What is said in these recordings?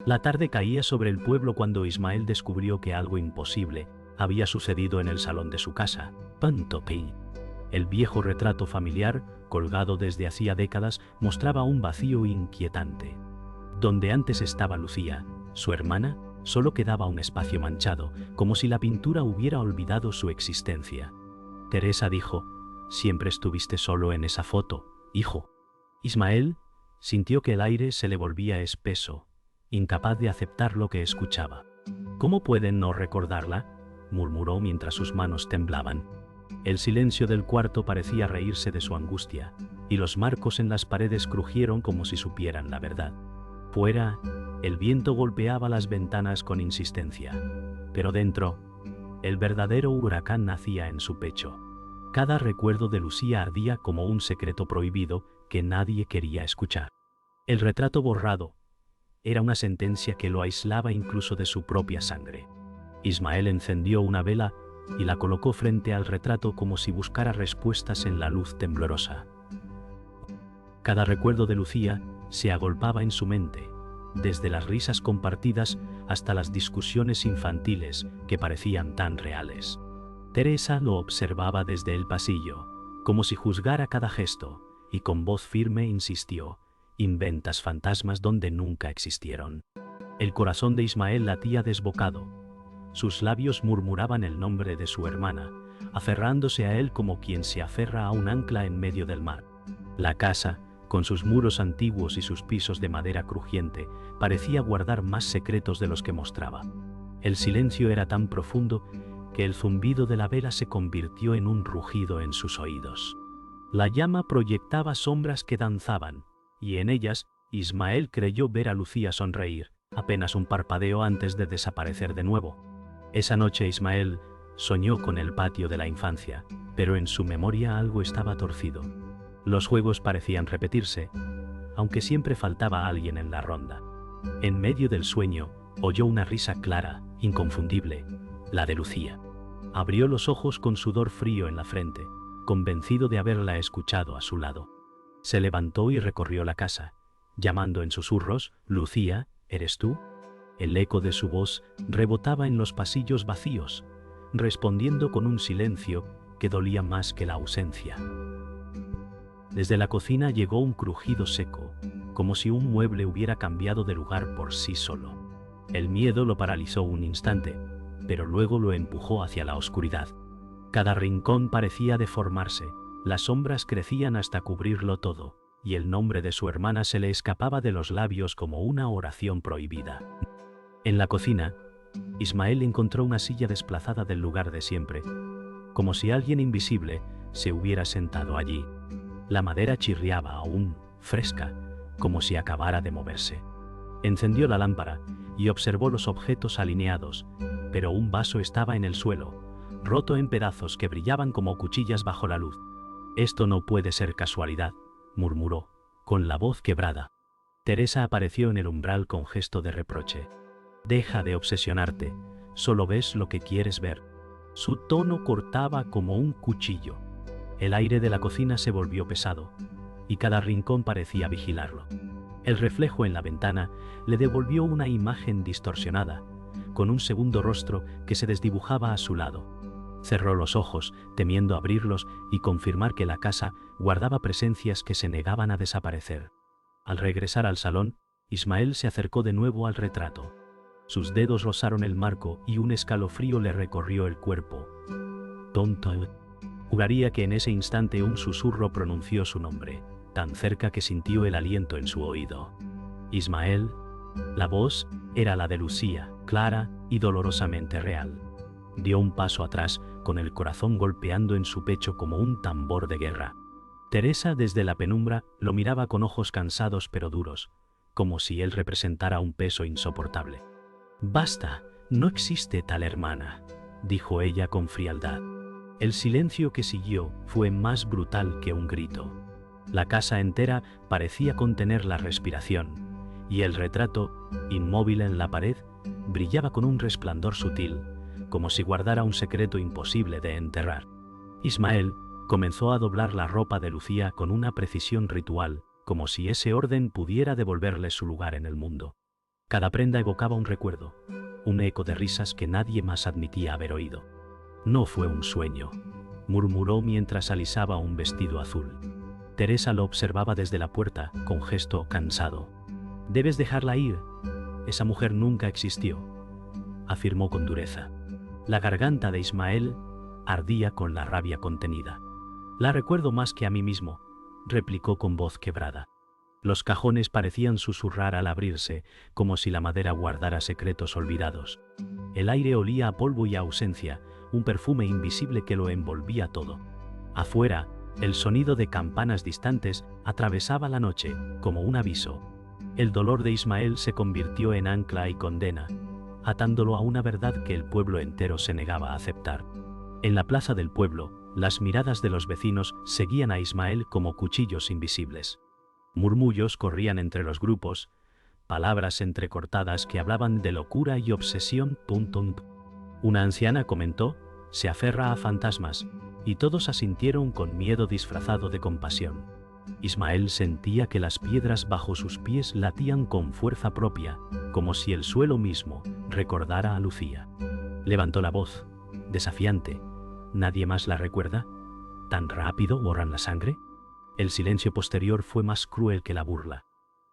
La tarde caía sobre el pueblo cuando Ismael descubrió que algo imposible había sucedido en el salón de su casa, Pantopi. El viejo retrato familiar, colgado desde hacía décadas, mostraba un vacío inquietante. Donde antes estaba Lucía, su hermana, solo quedaba un espacio manchado, como si la pintura hubiera olvidado su existencia. Teresa dijo: «Siempre estuviste solo en esa foto, hijo». Ismael sintió que el aire se le volvía espeso, incapaz de aceptar lo que escuchaba. «¿Cómo pueden no recordarla?», murmuró mientras sus manos temblaban. El silencio del cuarto parecía reírse de su angustia, y los marcos en las paredes crujieron como si supieran la verdad. Fuera, el viento golpeaba las ventanas con insistencia, pero dentro, el verdadero huracán nacía en su pecho. Cada recuerdo de Lucía ardía como un secreto prohibido que nadie quería escuchar. El retrato borrado era una sentencia que lo aislaba incluso de su propia sangre. Ismael encendió una vela y la colocó frente al retrato como si buscara respuestas en la luz temblorosa. Cada recuerdo de Lucía se agolpaba en su mente, desde las risas compartidas hasta las discusiones infantiles que parecían tan reales. Teresa lo observaba desde el pasillo, como si juzgara cada gesto, y con voz firme insistió: «Inventas fantasmas donde nunca existieron». El corazón de Ismael latía desbocado. Sus labios murmuraban el nombre de su hermana, aferrándose a él como quien se aferra a un ancla en medio del mar. La casa, con sus muros antiguos y sus pisos de madera crujiente, parecía guardar más secretos de los que mostraba. El silencio era tan profundo que el zumbido de la vela se convirtió en un rugido en sus oídos. La llama proyectaba sombras que danzaban, y en ellas Ismael creyó ver a Lucía sonreír, apenas un parpadeo antes de desaparecer de nuevo. Esa noche Ismael soñó con el patio de la infancia, pero en su memoria algo estaba torcido. Los juegos parecían repetirse, aunque siempre faltaba alguien en la ronda. En medio del sueño, oyó una risa clara, inconfundible, la de Lucía. Abrió los ojos con sudor frío en la frente, convencido de haberla escuchado a su lado. Se levantó y recorrió la casa, llamando en susurros: «Lucía, ¿eres tú?». El eco de su voz rebotaba en los pasillos vacíos, respondiendo con un silencio que dolía más que la ausencia. Desde la cocina llegó un crujido seco, como si un mueble hubiera cambiado de lugar por sí solo. El miedo lo paralizó un instante, pero luego lo empujó hacia la oscuridad. Cada rincón parecía deformarse, las sombras crecían hasta cubrirlo todo, y el nombre de su hermana se le escapaba de los labios como una oración prohibida. En la cocina, Ismael encontró una silla desplazada del lugar de siempre, como si alguien invisible se hubiera sentado allí. La madera chirriaba aún, fresca, como si acabara de moverse. Encendió la lámpara y observó los objetos alineados, pero un vaso estaba en el suelo, roto en pedazos que brillaban como cuchillas bajo la luz. «Esto no puede ser casualidad», murmuró, con la voz quebrada. Teresa apareció en el umbral con gesto de reproche. «Deja de obsesionarte, solo ves lo que quieres ver». Su tono cortaba como un cuchillo. El aire de la cocina se volvió pesado, y cada rincón parecía vigilarlo. El reflejo en la ventana le devolvió una imagen distorsionada, con un segundo rostro que se desdibujaba a su lado. Cerró los ojos, temiendo abrirlos y confirmar que la casa guardaba presencias que se negaban a desaparecer. Al regresar al salón, Ismael se acercó de nuevo al retrato. Sus dedos rozaron el marco y un escalofrío le recorrió el cuerpo. «Tonto». Juraría que en ese instante un susurro pronunció su nombre, tan cerca que sintió el aliento en su oído. «Ismael». La voz era la de Lucía, clara y dolorosamente real. Dio un paso atrás, con el corazón golpeando en su pecho como un tambor de guerra. Teresa, desde la penumbra, lo miraba con ojos cansados pero duros, como si él representara un peso insoportable. «Basta, no existe tal hermana», dijo ella con frialdad. El silencio que siguió fue más brutal que un grito. La casa entera parecía contener la respiración, y el retrato, inmóvil en la pared, brillaba con un resplandor sutil, como si guardara un secreto imposible de enterrar. Ismael comenzó a doblar la ropa de Lucía con una precisión ritual, como si ese orden pudiera devolverle su lugar en el mundo. Cada prenda evocaba un recuerdo, un eco de risas que nadie más admitía haber oído. No fue un sueño, murmuró mientras alisaba un vestido azul. Teresa lo observaba desde la puerta, con gesto cansado. «Debes dejarla ir. Esa mujer nunca existió», afirmó con dureza. La garganta de Ismael ardía con la rabia contenida. «La recuerdo más que a mí mismo», replicó con voz quebrada. Los cajones parecían susurrar al abrirse, como si la madera guardara secretos olvidados. El aire olía a polvo y a ausencia, un perfume invisible que lo envolvía todo. Afuera, el sonido de campanas distantes atravesaba la noche, como un aviso. El dolor de Ismael se convirtió en ancla y condena, atándolo a una verdad que el pueblo entero se negaba a aceptar. En la plaza del pueblo, las miradas de los vecinos seguían a Ismael como cuchillos invisibles. Murmullos corrían entre los grupos, palabras entrecortadas que hablaban de locura y obsesión. Una anciana comentó: «Se aferra a fantasmas», y todos asintieron con miedo disfrazado de compasión. Ismael sentía que las piedras bajo sus pies latían con fuerza propia, como si el suelo mismo recordara a Lucía. Levantó la voz, desafiante: «¿Nadie más la recuerda? ¿Tan rápido borran la sangre?». El silencio posterior fue más cruel que la burla.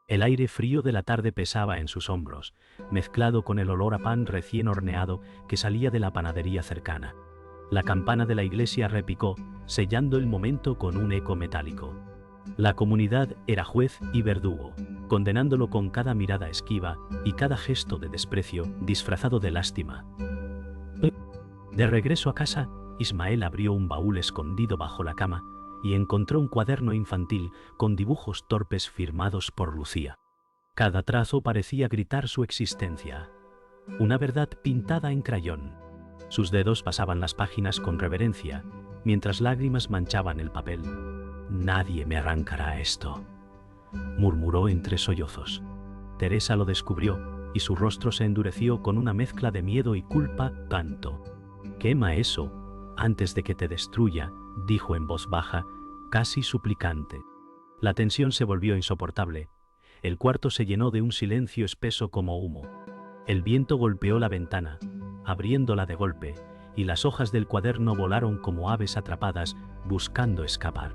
El aire frío de la tarde pesaba en sus hombros, mezclado con el olor a pan recién horneado que salía de la panadería cercana. La campana de la iglesia repicó, sellando el momento con un eco metálico. La comunidad era juez y verdugo, condenándolo con cada mirada esquiva y cada gesto de desprecio disfrazado de lástima. De regreso a casa, Ismael abrió un baúl escondido bajo la cama y encontró un cuaderno infantil con dibujos torpes firmados por Lucía. Cada trazo parecía gritar su existencia, una verdad pintada en crayón. Sus dedos pasaban las páginas con reverencia, mientras lágrimas manchaban el papel. «Nadie me arrancará esto», murmuró entre sollozos. Teresa lo descubrió, y su rostro se endureció con una mezcla de miedo y culpa. «Canto. Quema eso antes de que te destruya», dijo en voz baja, casi suplicante. La tensión se volvió insoportable. El cuarto se llenó de un silencio espeso como humo. El viento golpeó la ventana, abriéndola de golpe, y las hojas del cuaderno volaron como aves atrapadas, buscando escapar.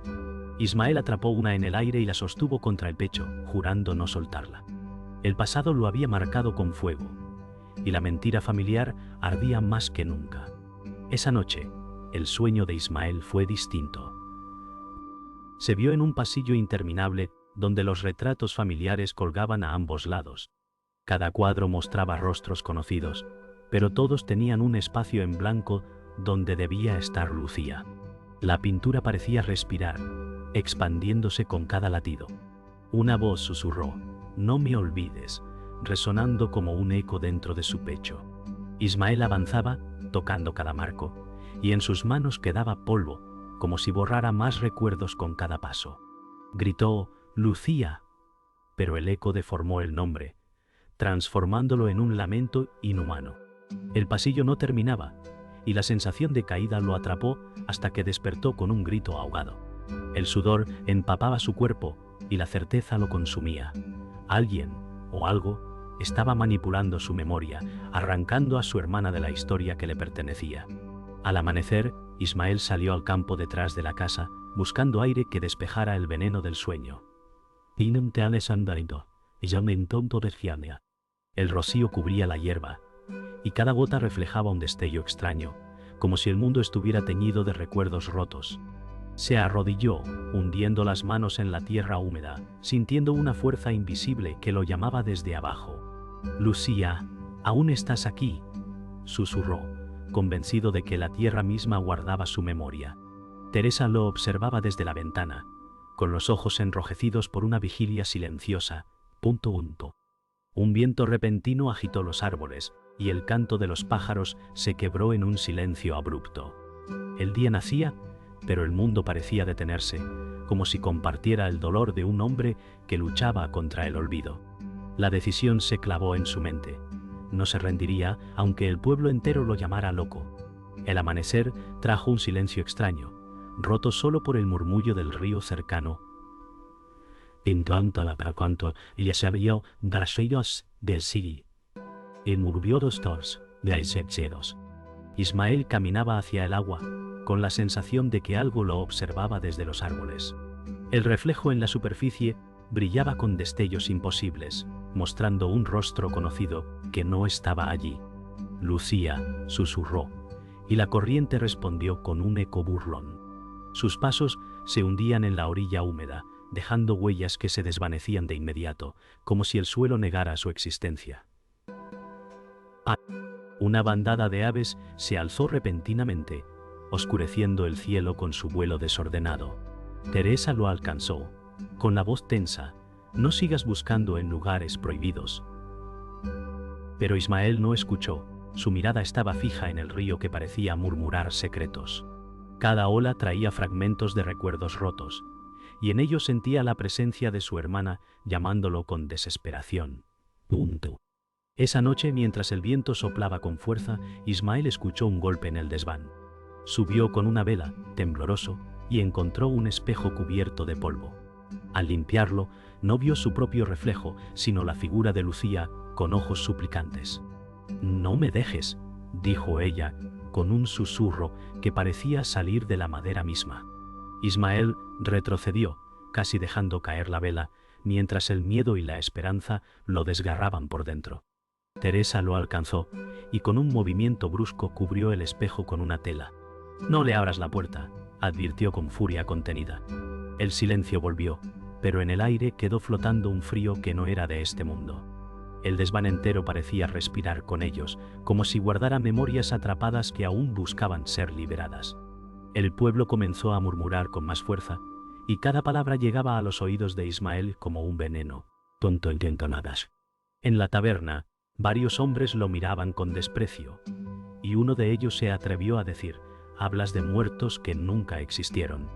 Ismael atrapó una en el aire y la sostuvo contra el pecho, jurando no soltarla. El pasado lo había marcado con fuego, y la mentira familiar ardía más que nunca. Esa noche, el sueño de Ismael fue distinto. Se vio en un pasillo interminable donde los retratos familiares colgaban a ambos lados. Cada cuadro mostraba rostros conocidos, pero todos tenían un espacio en blanco donde debía estar Lucía. La pintura parecía respirar, expandiéndose con cada latido. Una voz susurró: «No me olvides», resonando como un eco dentro de su pecho. Ismael avanzaba, tocando cada marco, y en sus manos quedaba polvo, como si borrara más recuerdos con cada paso. Gritó: «Lucía», pero el eco deformó el nombre, transformándolo en un lamento inhumano. El pasillo no terminaba, y la sensación de caída lo atrapó hasta que despertó con un grito ahogado. El sudor empapaba su cuerpo y la certeza lo consumía. Alguien, o algo, estaba manipulando su memoria, arrancando a su hermana de la historia que le pertenecía. Al amanecer, Ismael salió al campo detrás de la casa, buscando aire que despejara el veneno del sueño. El rocío cubría la hierba, y cada gota reflejaba un destello extraño, como si el mundo estuviera teñido de recuerdos rotos. Se arrodilló, hundiendo las manos en la tierra húmeda, sintiendo una fuerza invisible que lo llamaba desde abajo. «Lucía, aún estás aquí», susurró, convencido de que la tierra misma guardaba su memoria. Teresa lo observaba desde la ventana, con los ojos enrojecidos por una vigilia silenciosa. Un viento repentino agitó los árboles, y el canto de los pájaros se quebró en un silencio abrupto. El día nacía, pero el mundo parecía detenerse, como si compartiera el dolor de un hombre que luchaba contra el olvido. La decisión se clavó en su mente. No se rendiría, aunque el pueblo entero lo llamara loco. El amanecer trajo un silencio extraño, roto solo por el murmullo del río cercano. Intenta para cuanto ya sabía gracias del sí. Y murmuró los dos de excepciones. Ismael caminaba hacia el agua, con la sensación de que algo lo observaba desde los árboles. El reflejo en la superficie brillaba con destellos imposibles, mostrando un rostro conocido que no estaba allí. Lucía, susurró, y la corriente respondió con un eco burlón. Sus pasos se hundían en la orilla húmeda, dejando huellas que se desvanecían de inmediato, como si el suelo negara su existencia. Una bandada de aves se alzó repentinamente, oscureciendo el cielo con su vuelo desordenado. Teresa lo alcanzó, con la voz tensa: «No sigas buscando en lugares prohibidos». Pero Ismael no escuchó, su mirada estaba fija en el río que parecía murmurar secretos. Cada ola traía fragmentos de recuerdos rotos, y en ellos sentía la presencia de su hermana llamándolo con desesperación. Esa noche, mientras el viento soplaba con fuerza, Ismael escuchó un golpe en el desván. Subió con una vela, tembloroso, y encontró un espejo cubierto de polvo. Al limpiarlo, no vio su propio reflejo, sino la figura de Lucía, con ojos suplicantes. «No me dejes», dijo ella, con un susurro que parecía salir de la madera misma. Ismael retrocedió, casi dejando caer la vela, mientras el miedo y la esperanza lo desgarraban por dentro. Teresa lo alcanzó, y con un movimiento brusco cubrió el espejo con una tela. «No le abras la puerta», advirtió con furia contenida. El silencio volvió, pero en el aire quedó flotando un frío que no era de este mundo. El desván entero parecía respirar con ellos, como si guardara memorias atrapadas que aún buscaban ser liberadas. El pueblo comenzó a murmurar con más fuerza, y cada palabra llegaba a los oídos de Ismael como un veneno. «Tonto intento nadas». En la taberna, varios hombres lo miraban con desprecio, y uno de ellos se atrevió a decir: «Hablas de muertos que nunca existieron».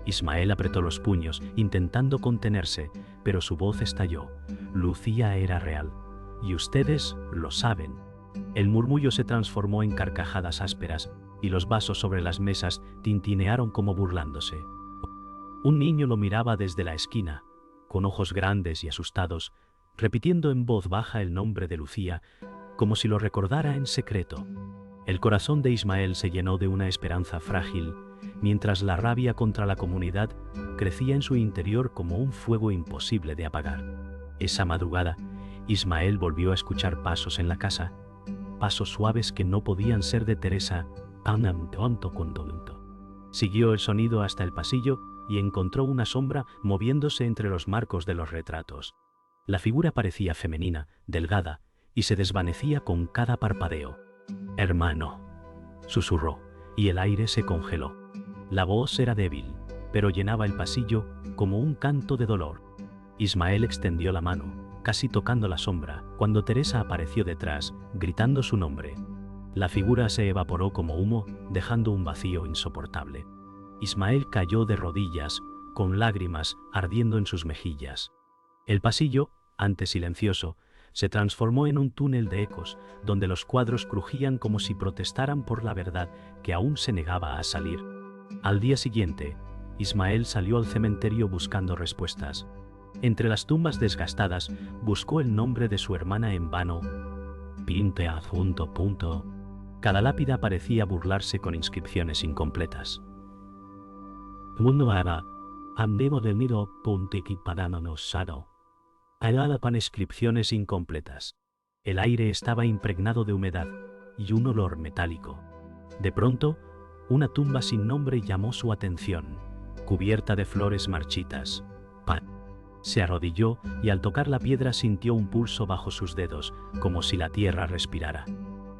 Ismael apretó los puños, intentando contenerse, pero su voz estalló. Lucía era real, y ustedes lo saben. El murmullo se transformó en carcajadas ásperas, y los vasos sobre las mesas tintinearon como burlándose. Un niño lo miraba desde la esquina, con ojos grandes y asustados, repitiendo en voz baja el nombre de Lucía, como si lo recordara en secreto. El corazón de Ismael se llenó de una esperanza frágil, mientras la rabia contra la comunidad crecía en su interior como un fuego imposible de apagar. Esa madrugada, Ismael volvió a escuchar pasos en la casa, pasos suaves que no podían ser de Teresa. Siguió el sonido hasta el pasillo y encontró una sombra moviéndose entre los marcos de los retratos. La figura parecía femenina, delgada, y se desvanecía con cada parpadeo. «Hermano», susurró, y el aire se congeló. La voz era débil, pero llenaba el pasillo como un canto de dolor. Ismael extendió la mano, casi tocando la sombra, cuando Teresa apareció detrás, gritando su nombre. La figura se evaporó como humo, dejando un vacío insoportable. Ismael cayó de rodillas, con lágrimas ardiendo en sus mejillas. El pasillo, antes silencioso, se transformó en un túnel de ecos, donde los cuadros crujían como si protestaran por la verdad que aún se negaba a salir. Al día siguiente, Ismael salió al cementerio buscando respuestas. Entre las tumbas desgastadas, buscó el nombre de su hermana en vano. «Pinte adjunto. Cada lápida parecía burlarse con inscripciones incompletas. «Mundo ara, andemo del nido puntiqui padanonos sado». Ayala con inscripciones incompletas. El aire estaba impregnado de humedad y un olor metálico. De pronto, una tumba sin nombre llamó su atención, cubierta de flores marchitas. ¡Pan! Se arrodilló y al tocar la piedra sintió un pulso bajo sus dedos, como si la tierra respirara.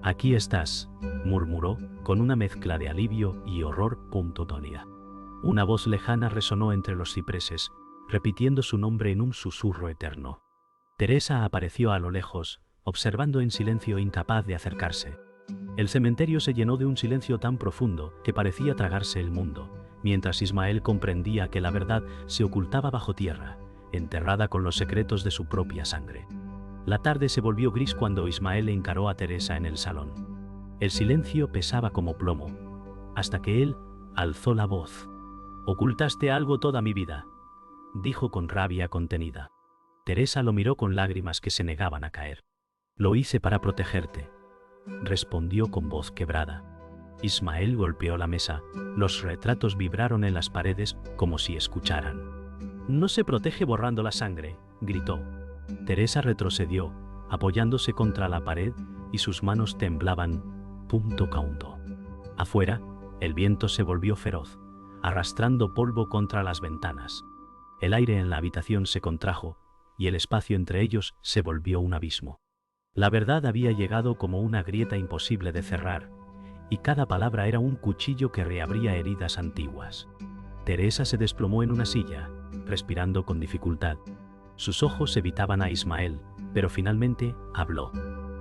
«Aquí estás», murmuró, con una mezcla de alivio y horror. Tonia. Una voz lejana resonó entre los cipreses, repitiendo su nombre en un susurro eterno. Teresa apareció a lo lejos, observando en silencio, incapaz de acercarse. El cementerio se llenó de un silencio tan profundo que parecía tragarse el mundo, mientras Ismael comprendía que la verdad se ocultaba bajo tierra, enterrada con los secretos de su propia sangre. La tarde se volvió gris cuando Ismael encaró a Teresa en el salón. El silencio pesaba como plomo, hasta que él alzó la voz. «Ocultaste algo toda mi vida. dijo con rabia contenida. Teresa lo miró con lágrimas que se negaban a caer. Lo hice para protegerte, respondió con voz quebrada. Ismael golpeó la mesa. Los retratos vibraron en las paredes como si escucharan. No se protege borrando la sangre, gritó. Teresa retrocedió, apoyándose contra la pared, y sus manos temblaban. Caundo. Afuera, el viento se volvió feroz, arrastrando polvo contra las ventanas. El aire en la habitación se contrajo, y el espacio entre ellos se volvió un abismo. La verdad había llegado como una grieta imposible de cerrar, y cada palabra era un cuchillo que reabría heridas antiguas. Teresa se desplomó en una silla, respirando con dificultad. Sus ojos evitaban a Ismael, pero finalmente habló.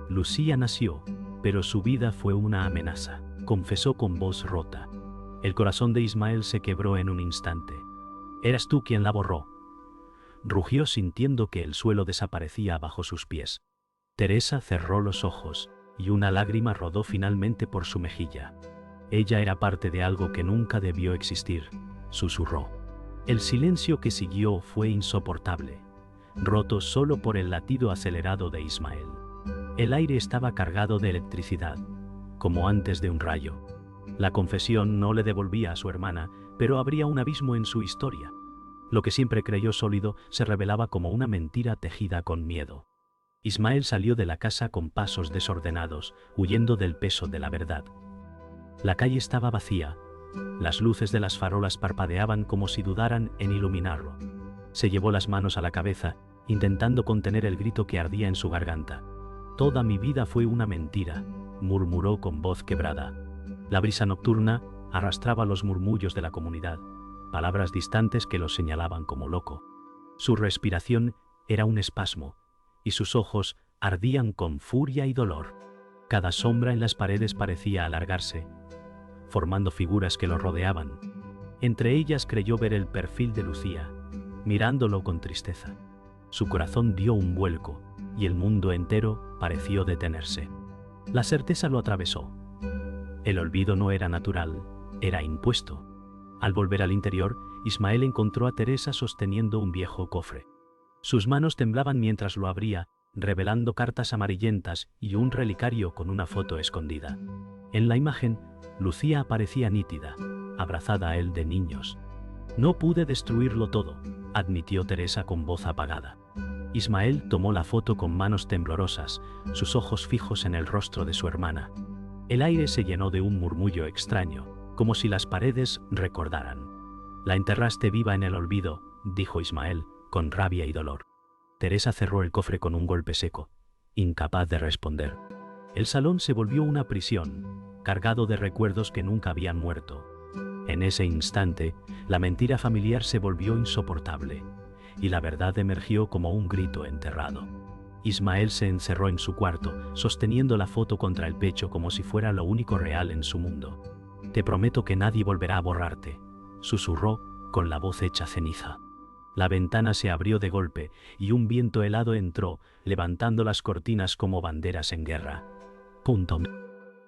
Lucía nació, pero su vida fue una amenaza, confesó con voz rota. El corazón de Ismael se quebró en un instante. Eras tú quien la borró. Rugió sintiendo que el suelo desaparecía bajo sus pies. Teresa cerró los ojos, y una lágrima rodó finalmente por su mejilla. Ella era parte de algo que nunca debió existir, susurró. El silencio que siguió fue insoportable, roto solo por el latido acelerado de Ismael. El aire estaba cargado de electricidad, como antes de un rayo. La confesión no le devolvía a su hermana, pero habría un abismo en su historia. Lo que siempre creyó sólido se revelaba como una mentira tejida con miedo. Ismael salió de la casa con pasos desordenados, huyendo del peso de la verdad. La calle estaba vacía. Las luces de las farolas parpadeaban como si dudaran en iluminarlo. Se llevó las manos a la cabeza, intentando contener el grito que ardía en su garganta. Toda mi vida fue una mentira, murmuró con voz quebrada. La brisa nocturna arrastraba los murmullos de la comunidad, palabras distantes que lo señalaban como loco. Su respiración era un espasmo, y sus ojos ardían con furia y dolor. Cada sombra en las paredes parecía alargarse, formando figuras que lo rodeaban. Entre ellas creyó ver el perfil de Lucía, mirándolo con tristeza. Su corazón dio un vuelco, y el mundo entero pareció detenerse. La certeza lo atravesó. El olvido no era natural, era impuesto. Al volver al interior, Ismael encontró a Teresa sosteniendo un viejo cofre. Sus manos temblaban mientras lo abría, revelando cartas amarillentas y un relicario con una foto escondida. En la imagen, Lucía aparecía nítida, abrazada a él de niños. No pude destruirlo todo, admitió Teresa con voz apagada. Ismael tomó la foto con manos temblorosas, sus ojos fijos en el rostro de su hermana. El aire se llenó de un murmullo extraño, como si las paredes recordaran. La enterraste viva en el olvido, dijo Ismael, con rabia y dolor. Teresa cerró el cofre con un golpe seco, incapaz de responder. El salón se volvió una prisión, cargado de recuerdos que nunca habían muerto. En ese instante, la mentira familiar se volvió insoportable, y la verdad emergió como un grito enterrado. Ismael se encerró en su cuarto, sosteniendo la foto contra el pecho como si fuera lo único real en su mundo. Te prometo que nadie volverá a borrarte, susurró con la voz hecha ceniza. La ventana se abrió de golpe y un viento helado entró, levantando las cortinas como banderas en guerra.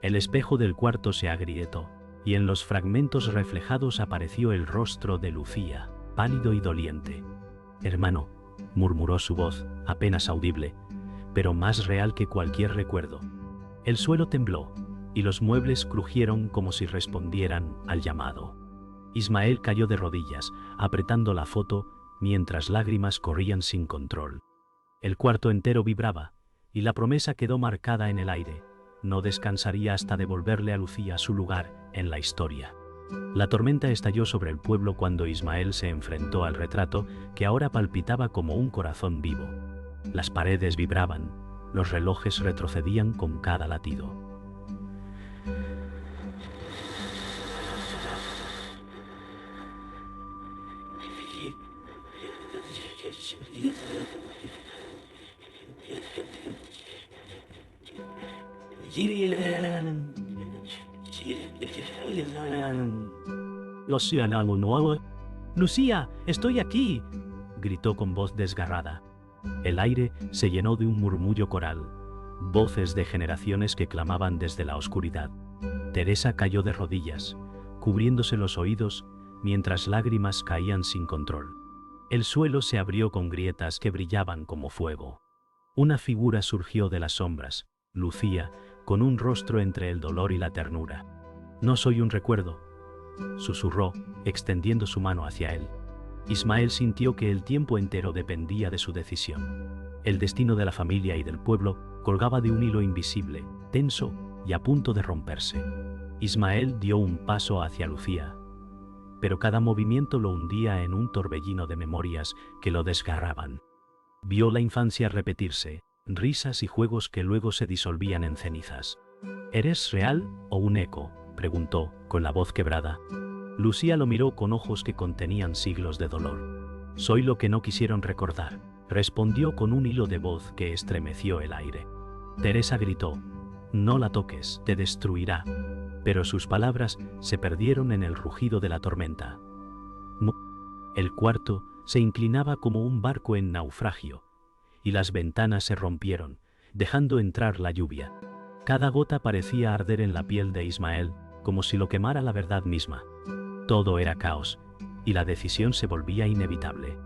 El espejo del cuarto se agrietó, y en los fragmentos reflejados apareció el rostro de Lucía, pálido y doliente. Hermano, murmuró su voz, apenas audible, pero más real que cualquier recuerdo. El suelo tembló, y los muebles crujieron como si respondieran al llamado. Ismael cayó de rodillas, apretando la foto, mientras lágrimas corrían sin control. El cuarto entero vibraba, y la promesa quedó marcada en el aire. No descansaría hasta devolverle a Lucía su lugar en la historia. La tormenta estalló sobre el pueblo cuando Ismael se enfrentó al retrato que ahora palpitaba como un corazón vivo. Las paredes vibraban, los relojes retrocedían con cada latido. Lucía, estoy aquí, gritó con voz desgarrada. El aire se llenó de un murmullo coral, voces de generaciones que clamaban desde la oscuridad. Teresa cayó de rodillas, cubriéndose los oídos, mientras lágrimas caían sin control. El suelo se abrió con grietas que brillaban como fuego. Una figura surgió de las sombras, Lucía, con un rostro entre el dolor y la ternura. «No soy un recuerdo», susurró, extendiendo su mano hacia él. Ismael sintió que el tiempo entero dependía de su decisión. El destino de la familia y del pueblo colgaba de un hilo invisible, tenso y a punto de romperse. Ismael dio un paso hacia Lucía, pero cada movimiento lo hundía en un torbellino de memorias que lo desgarraban. Vio la infancia repetirse, risas y juegos que luego se disolvían en cenizas. «¿Eres real o un eco?», preguntó, con la voz quebrada. Lucía lo miró con ojos que contenían siglos de dolor. «Soy lo que no quisieron recordar», respondió con un hilo de voz que estremeció el aire. Teresa gritó: «No la toques, te destruirá», pero sus palabras se perdieron en el rugido de la tormenta. El cuarto se inclinaba como un barco en naufragio, y las ventanas se rompieron, dejando entrar la lluvia. Cada gota parecía arder en la piel de Ismael, como si lo quemara la verdad misma. Todo era caos, y la decisión se volvía inevitable.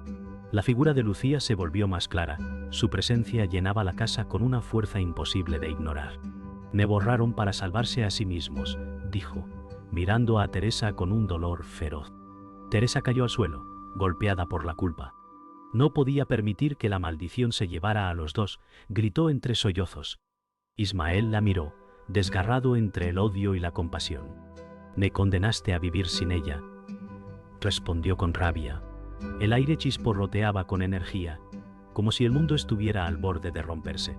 La figura de Lucía se volvió más clara, su presencia llenaba la casa con una fuerza imposible de ignorar. «Me borraron para salvarse a sí mismos», dijo, mirando a Teresa con un dolor feroz. Teresa cayó al suelo, golpeada por la culpa. No podía permitir que la maldición se llevara a los dos, gritó entre sollozos. Ismael la miró, desgarrado entre el odio y la compasión. «Me condenaste a vivir sin ella», respondió con rabia. El aire chisporroteaba con energía, como si el mundo estuviera al borde de romperse.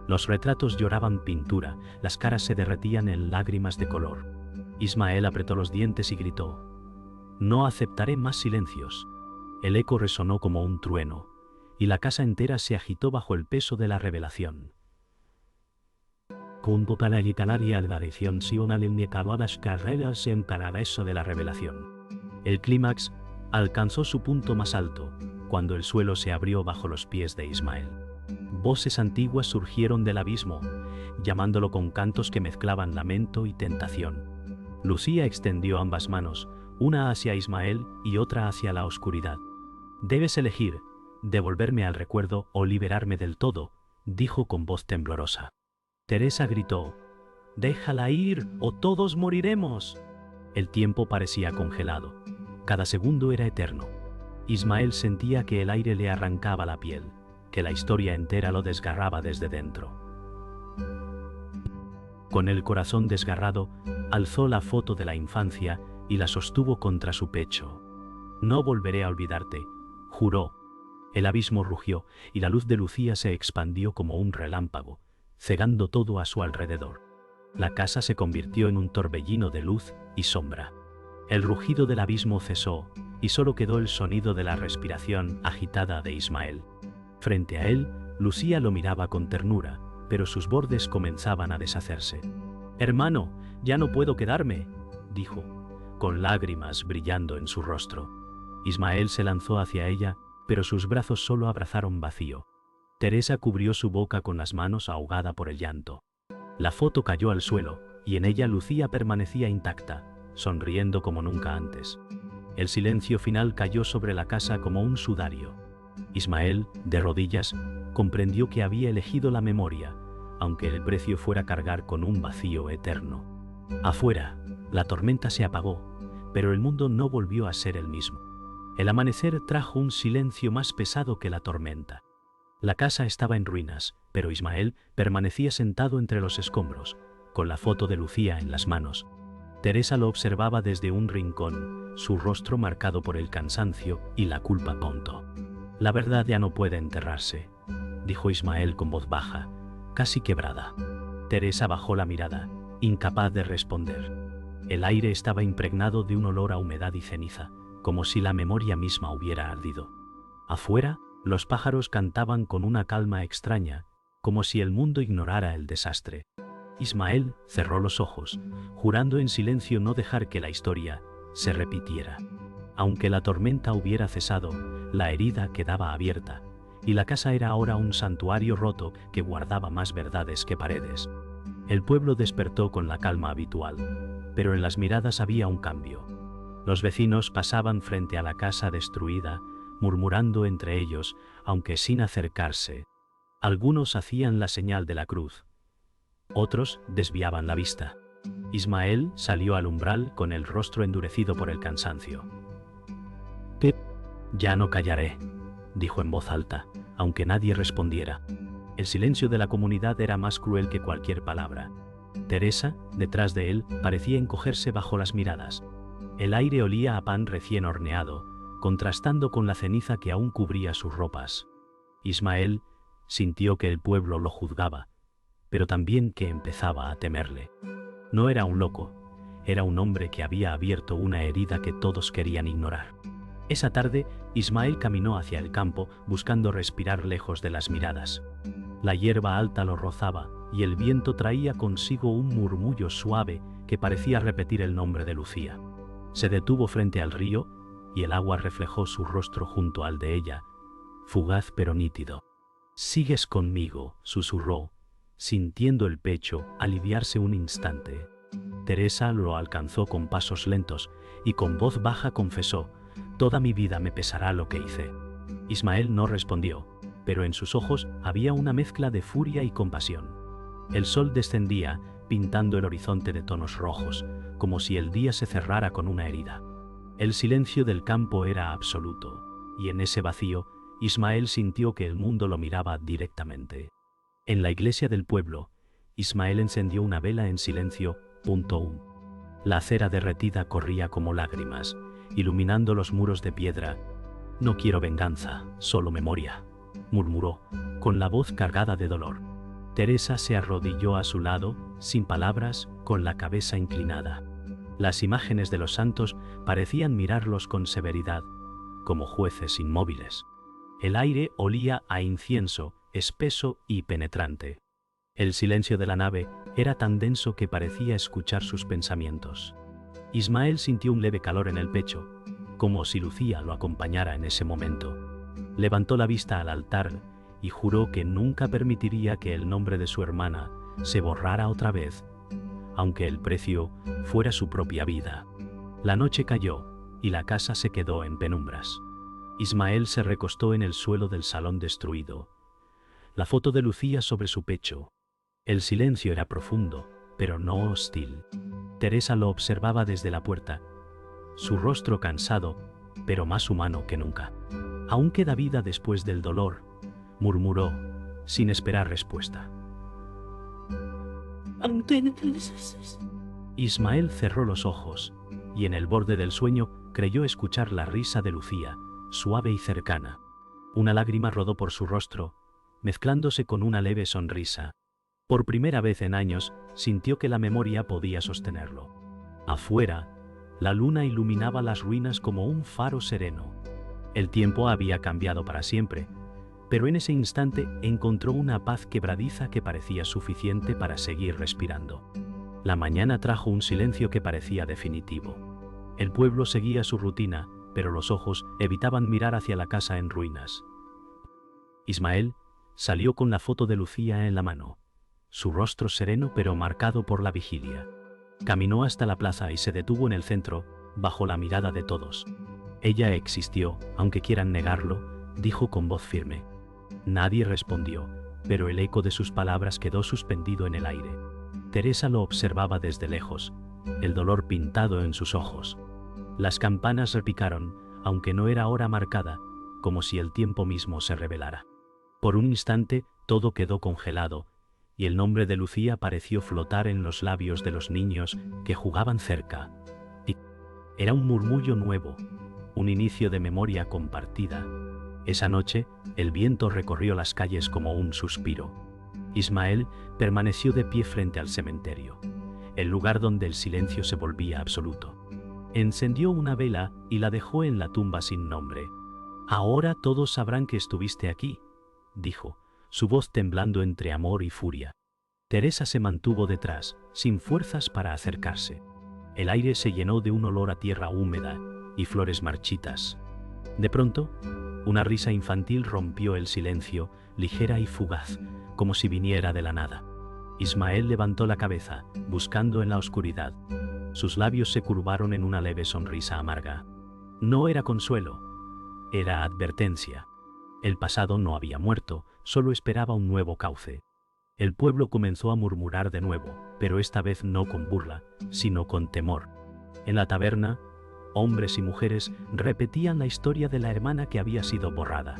Los retratos lloraban pintura, las caras se derretían en lágrimas de color. Ismael apretó los dientes y gritó: «No aceptaré más silencios». El eco resonó como un trueno, y la casa entera se agitó bajo el peso de la revelación. Con total agitaria alvarición si una línea acabó las carreras en paraíso de la revelación. El clímax alcanzó su punto más alto, cuando el suelo se abrió bajo los pies de Ismael. Voces antiguas surgieron del abismo, llamándolo con cantos que mezclaban lamento y tentación. Lucía extendió ambas manos, una hacia Ismael y otra hacia la oscuridad. «Debes elegir, devolverme al recuerdo o liberarme del todo», dijo con voz temblorosa. Teresa gritó: «Déjala ir o todos moriremos». El tiempo parecía congelado. Cada segundo era eterno. Ismael sentía que el aire le arrancaba la piel, que la historia entera lo desgarraba desde dentro. Con el corazón desgarrado, alzó la foto de la infancia y la sostuvo contra su pecho. «No volveré a olvidarte», juró. El abismo rugió y la luz de Lucía se expandió como un relámpago, cegando todo a su alrededor. La casa se convirtió en un torbellino de luz y sombra. El rugido del abismo cesó y solo quedó el sonido de la respiración agitada de Ismael. Frente a él, Lucía lo miraba con ternura, pero sus bordes comenzaban a deshacerse. «Hermano, ya no puedo quedarme», dijo, con lágrimas brillando en su rostro. Ismael se lanzó hacia ella, pero sus brazos solo abrazaron vacío. Teresa cubrió su boca con las manos ahogada por el llanto. La foto cayó al suelo, y en ella Lucía permanecía intacta, sonriendo como nunca antes. El silencio final cayó sobre la casa como un sudario. Ismael, de rodillas, comprendió que había elegido la memoria, aunque el precio fuera cargar con un vacío eterno. Afuera, la tormenta se apagó, pero el mundo no volvió a ser el mismo. El amanecer trajo un silencio más pesado que la tormenta. La casa estaba en ruinas, pero Ismael permanecía sentado entre los escombros, con la foto de Lucía en las manos. Teresa lo observaba desde un rincón, su rostro marcado por el cansancio y la culpa tonto. «La verdad ya no puede enterrarse», dijo Ismael con voz baja, casi quebrada. Teresa bajó la mirada, incapaz de responder. El aire estaba impregnado de un olor a humedad y ceniza, como si la memoria misma hubiera ardido. Afuera, los pájaros cantaban con una calma extraña, como si el mundo ignorara el desastre. Ismael cerró los ojos, jurando en silencio no dejar que la historia se repitiera. Aunque la tormenta hubiera cesado, la herida quedaba abierta, y la casa era ahora un santuario roto que guardaba más verdades que paredes. El pueblo despertó con la calma habitual, pero en las miradas había un cambio. Los vecinos pasaban frente a la casa destruida, murmurando entre ellos, aunque sin acercarse. Algunos hacían la señal de la cruz. Otros desviaban la vista. Ismael salió al umbral con el rostro endurecido por el cansancio. «Ya no callaré», dijo en voz alta, aunque nadie respondiera. El silencio de la comunidad era más cruel que cualquier palabra. Teresa, detrás de él, parecía encogerse bajo las miradas. El aire olía a pan recién horneado, contrastando con la ceniza que aún cubría sus ropas. Ismael sintió que el pueblo lo juzgaba, pero también que empezaba a temerle. No era un loco, era un hombre que había abierto una herida que todos querían ignorar. Esa tarde, Ismael caminó hacia el campo, buscando respirar lejos de las miradas. La hierba alta lo rozaba, y el viento traía consigo un murmullo suave que parecía repetir el nombre de Lucía. Se detuvo frente al río, y el agua reflejó su rostro junto al de ella, fugaz pero nítido. «Sigues conmigo», susurró, sintiendo el pecho aliviarse un instante. Teresa lo alcanzó con pasos lentos, y con voz baja confesó: «Toda mi vida me pesará lo que hice». Ismael no respondió, pero en sus ojos había una mezcla de furia y compasión. El sol descendía, pintando el horizonte de tonos rojos, como si el día se cerrara con una herida. El silencio del campo era absoluto, y en ese vacío, Ismael sintió que el mundo lo miraba directamente. En la iglesia del pueblo, Ismael encendió una vela en silencio. La cera derretida corría como lágrimas, iluminando los muros de piedra. «No quiero venganza, solo memoria», murmuró, con la voz cargada de dolor. Teresa se arrodilló a su lado, sin palabras, con la cabeza inclinada. Las imágenes de los santos parecían mirarlos con severidad, como jueces inmóviles. El aire olía a incienso, espeso y penetrante. El silencio de la nave era tan denso que parecía escuchar sus pensamientos. Ismael sintió un leve calor en el pecho, como si Lucía lo acompañara en ese momento. Levantó la vista al altar y juró que nunca permitiría que el nombre de su hermana se borrara otra vez, aunque el precio fuera su propia vida. La noche cayó y la casa se quedó en penumbras. Ismael se recostó en el suelo del salón destruido, la foto de Lucía sobre su pecho. El silencio era profundo, pero no hostil. Teresa lo observaba desde la puerta, su rostro cansado, pero más humano que nunca. «Aún queda vida después del dolor», murmuró, sin esperar respuesta. Ismael cerró los ojos, y en el borde del sueño creyó escuchar la risa de Lucía, suave y cercana. Una lágrima rodó por su rostro, mezclándose con una leve sonrisa. Por primera vez en años, sintió que la memoria podía sostenerlo. Afuera, la luna iluminaba las ruinas como un faro sereno. El tiempo había cambiado para siempre, pero en ese instante encontró una paz quebradiza que parecía suficiente para seguir respirando. La mañana trajo un silencio que parecía definitivo. El pueblo seguía su rutina, pero los ojos evitaban mirar hacia la casa en ruinas. Ismael salió con la foto de Lucía en la mano, su rostro sereno pero marcado por la vigilia. Caminó hasta la plaza y se detuvo en el centro, bajo la mirada de todos. «Ella existió, aunque quieran negarlo», dijo con voz firme. Nadie respondió, pero el eco de sus palabras quedó suspendido en el aire. Teresa lo observaba desde lejos, el dolor pintado en sus ojos. Las campanas repicaron, aunque no era hora marcada, como si el tiempo mismo se revelara. Por un instante todo quedó congelado, y el nombre de Lucía pareció flotar en los labios de los niños que jugaban cerca. Era un murmullo nuevo, un inicio de memoria compartida. Esa noche, el viento recorrió las calles como un suspiro. Ismael permaneció de pie frente al cementerio, el lugar donde el silencio se volvía absoluto. Encendió una vela y la dejó en la tumba sin nombre. «Ahora todos sabrán que estuviste aquí», dijo, su voz temblando entre amor y furia. Teresa se mantuvo detrás, sin fuerzas para acercarse. El aire se llenó de un olor a tierra húmeda y flores marchitas. De pronto, una risa infantil rompió el silencio, ligera y fugaz, como si viniera de la nada. Ismael levantó la cabeza, buscando en la oscuridad. Sus labios se curvaron en una leve sonrisa amarga. No era consuelo, Era advertencia. El pasado no había muerto, solo esperaba un nuevo cauce. El pueblo comenzó a murmurar de nuevo, pero esta vez no con burla, sino con temor. En la taberna, hombres y mujeres repetían la historia de la hermana que había sido borrada.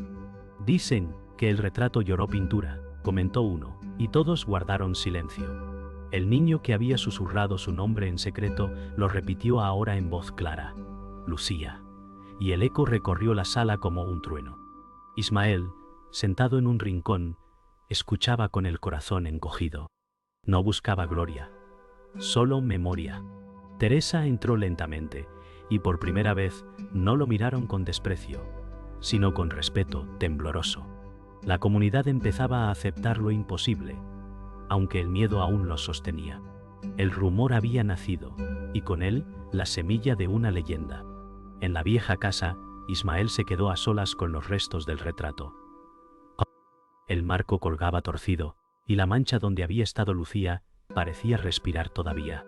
Dicen que el retrato lloró pintura, comentó uno, y todos guardaron silencio. El niño que había susurrado su nombre en secreto lo repitió ahora en voz clara: Lucía. Y el eco recorrió la sala como un trueno. Ismael, sentado en un rincón, escuchaba con el corazón encogido. No buscaba gloria, solo memoria. Teresa entró lentamente, y por primera vez no lo miraron con desprecio, sino con respeto tembloroso. La comunidad empezaba a aceptar lo imposible, aunque el miedo aún los sostenía. El rumor había nacido, y con él la semilla de una leyenda. En la vieja casa, Ismael se quedó a solas con los restos del retrato. El marco colgaba torcido, y la mancha donde había estado Lucía parecía respirar todavía.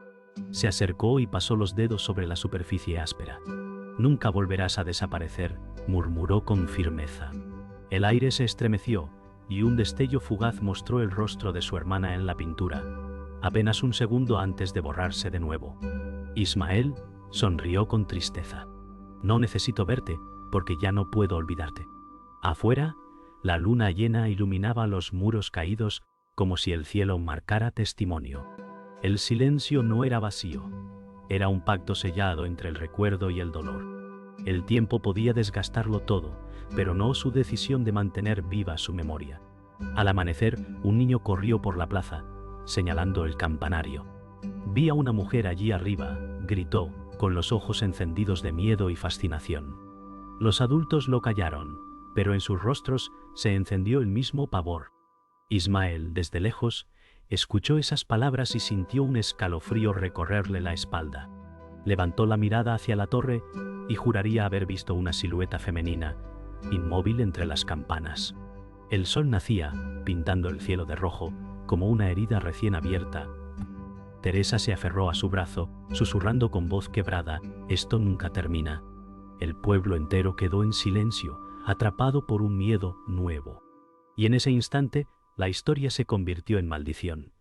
Se acercó y pasó los dedos sobre la superficie áspera. «Nunca volverás a desaparecer», murmuró con firmeza. El aire se estremeció, y un destello fugaz mostró el rostro de su hermana en la pintura, apenas un segundo antes de borrarse de nuevo. Ismael sonrió con tristeza. «No necesito verte, porque ya no puedo olvidarte». Afuera, la luna llena iluminaba los muros caídos como si el cielo marcara testimonio. El silencio no era vacío, era un pacto sellado entre el recuerdo y el dolor. El tiempo podía desgastarlo todo, pero no su decisión de mantener viva su memoria. Al amanecer, un niño corrió por la plaza, señalando el campanario. «Vi a una mujer allí arriba», gritó, con los ojos encendidos de miedo y fascinación. Los adultos lo callaron, pero en sus rostros se encendió el mismo pavor. Ismael, desde lejos, escuchó esas palabras y sintió un escalofrío recorrerle la espalda. Levantó la mirada hacia la torre y juraría haber visto una silueta femenina, inmóvil entre las campanas. El sol nacía, pintando el cielo de rojo, como una herida recién abierta. Teresa se aferró a su brazo, susurrando con voz quebrada: «Esto nunca termina». El pueblo entero quedó en silencio, atrapado por un miedo nuevo. Y en ese instante, la historia se convirtió en maldición.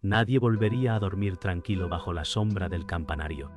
Nadie volvería a dormir tranquilo bajo la sombra del campanario.